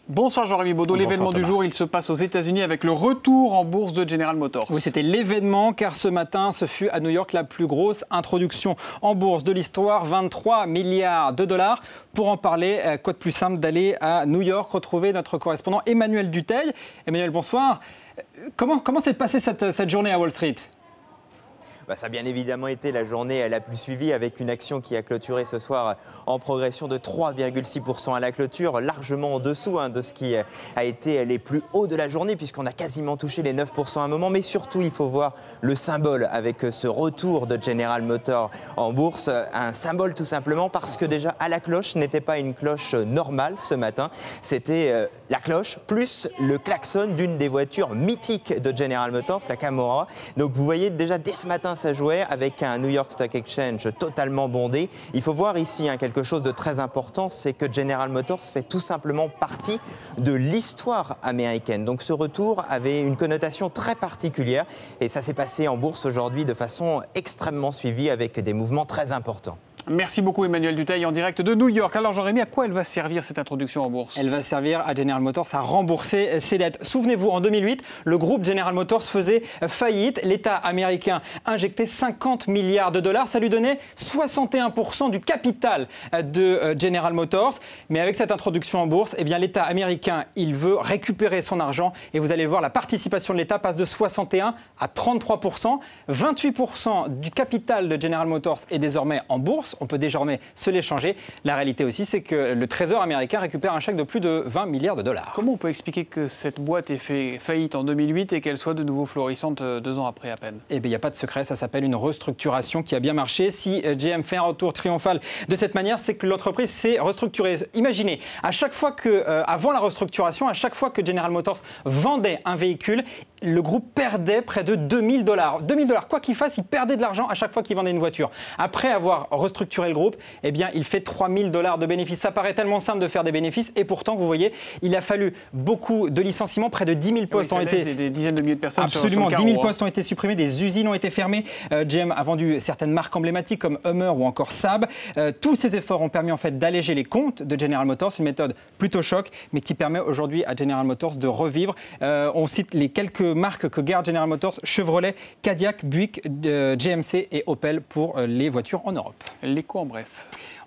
Bonsoir Jean-Rémy Baudot. L'événement du jour, il se passe aux États-Unis avec le retour en bourse de General Motors. Oui, c'était l'événement car ce matin, ce fut à New York la plus grosse introduction en bourse de l'histoire, 23 milliards de dollars. Pour en parler, quoi de plus simple d'aller à New York, retrouver notre correspondant Emmanuel Dutheil. Emmanuel, bonsoir. Comment s'est passée cette journée à Wall Street ? Ça a bien évidemment été la journée la plus suivie avec une action qui a clôturé ce soir en progression de 3,6% à la clôture, largement en dessous de ce qui a été les plus hauts de la journée puisqu'on a quasiment touché les 9% à un moment. Mais surtout, il faut voir le symbole avec ce retour de General Motors en bourse. Un symbole tout simplement parce que déjà à la cloche n'était pas une cloche normale ce matin. C'était la cloche plus le klaxon d'une des voitures mythiques de General Motors, la Camaro. Donc vous voyez déjà dès ce matin, ça jouait avec un New York Stock Exchange totalement bondé. Il faut voir ici quelque chose de très important, c'est que General Motors fait tout simplement partie de l'histoire américaine. Donc ce retour avait une connotation très particulière et ça s'est passé en bourse aujourd'hui de façon extrêmement suivie avec des mouvements très importants. Merci beaucoup Emmanuel Dutheil en direct de New York. Alors Jean-Rémy, à quoi elle va servir cette introduction en bourse ? Elle va servir à General Motors à rembourser ses dettes. Souvenez-vous, en 2008, le groupe General Motors faisait faillite. L'État américain injectait 50 milliards de dollars. Ça lui donnait 61% du capital de General Motors. Mais avec cette introduction en bourse, l'État américain, il veut récupérer son argent. Et vous allez le voir, la participation de l'État passe de 61 à 33%. 28% du capital de General Motors est désormais en bourse. On peut désormais se l'échanger. La réalité aussi, c'est que le Trésor américain récupère un chèque de plus de 20 milliards de dollars. Comment on peut expliquer que cette boîte ait fait faillite en 2008 et qu'elle soit de nouveau florissante 2 ans après à peine ? Il n'y a pas de secret, ça s'appelle une restructuration qui a bien marché. Si GM fait un retour triomphal de cette manière, c'est que l'entreprise s'est restructurée. Imaginez, à chaque fois avant la restructuration, à chaque fois que General Motors vendait un véhicule, le groupe perdait près de 2000 dollars. 2000 dollars, quoi qu'il fasse, il perdait de l'argent à chaque fois qu'il vendait une voiture. Après avoir restructuré le groupe, il fait 3000 dollars de bénéfices. Ça paraît tellement simple de faire des bénéfices et pourtant, vous voyez, il a fallu beaucoup de licenciements. Près de 10 000 postes ont été... Des dizaines de milliers de personnes. Absolument, sur 10 000 postes ont été supprimés, des usines ont été fermées. GM a vendu certaines marques emblématiques comme Hummer ou encore Saab. Tous ces efforts ont permis en fait d'alléger les comptes de General Motors, une méthode plutôt choc, mais qui permet aujourd'hui à General Motors de revivre. On cite les quelques marques que garde General Motors: Chevrolet, Cadillac, Buick, GMC et Opel pour les voitures en Europe. L'écho en bref.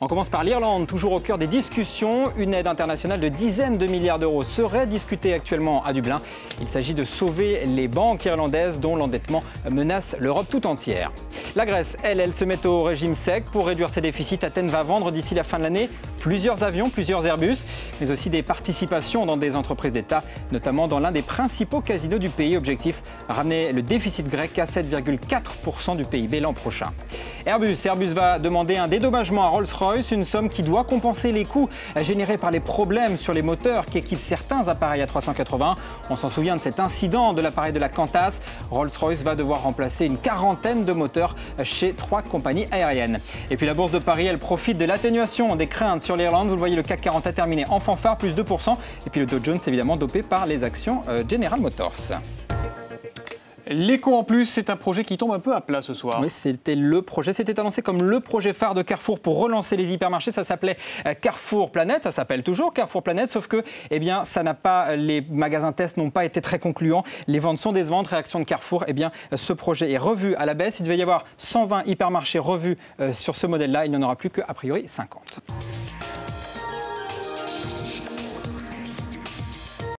On commence par l'Irlande, toujours au cœur des discussions. Une aide internationale de dizaines de milliards d'euros serait discutée actuellement à Dublin. Il s'agit de sauver les banques irlandaises dont l'endettement menace l'Europe tout entière. La Grèce, elle se met au régime sec pour réduire ses déficits. Athènes va vendre d'ici la fin de l'année plusieurs avions, plusieurs Airbus, mais aussi des participations dans des entreprises d'État, notamment dans l'un des principaux casinos du pays. Objectif, ramener le déficit grec à 7,4% du PIB l'an prochain. Airbus va demander un dédommagement à Rolls-Royce, une somme qui doit compenser les coûts générés par les problèmes sur les moteurs qui équipent certains appareils A380. On s'en souvient de cet incident de l'appareil de la Qantas. Rolls-Royce va devoir remplacer une quarantaine de moteurs chez 3 compagnies aériennes. Et puis la bourse de Paris, elle profite de l'atténuation des craintes sur l'Irlande. Vous le voyez, le CAC 40 a terminé en fanfare, plus 2%. Et puis le Dow Jones, évidemment, dopé par les actions General Motors. L'écho en plus, c'est un projet qui tombe un peu à plat ce soir. Oui, c'était annoncé comme le projet phare de Carrefour pour relancer les hypermarchés. Ça s'appelait Carrefour Planet, ça s'appelle toujours Carrefour Planet, sauf que les magasins tests n'ont pas été très concluants. Les ventes sont décevantes. Réaction de Carrefour, ce projet est revu à la baisse. Il devait y avoir 120 hypermarchés revus sur ce modèle-là. Il n'y en aura plus qu'a priori 50.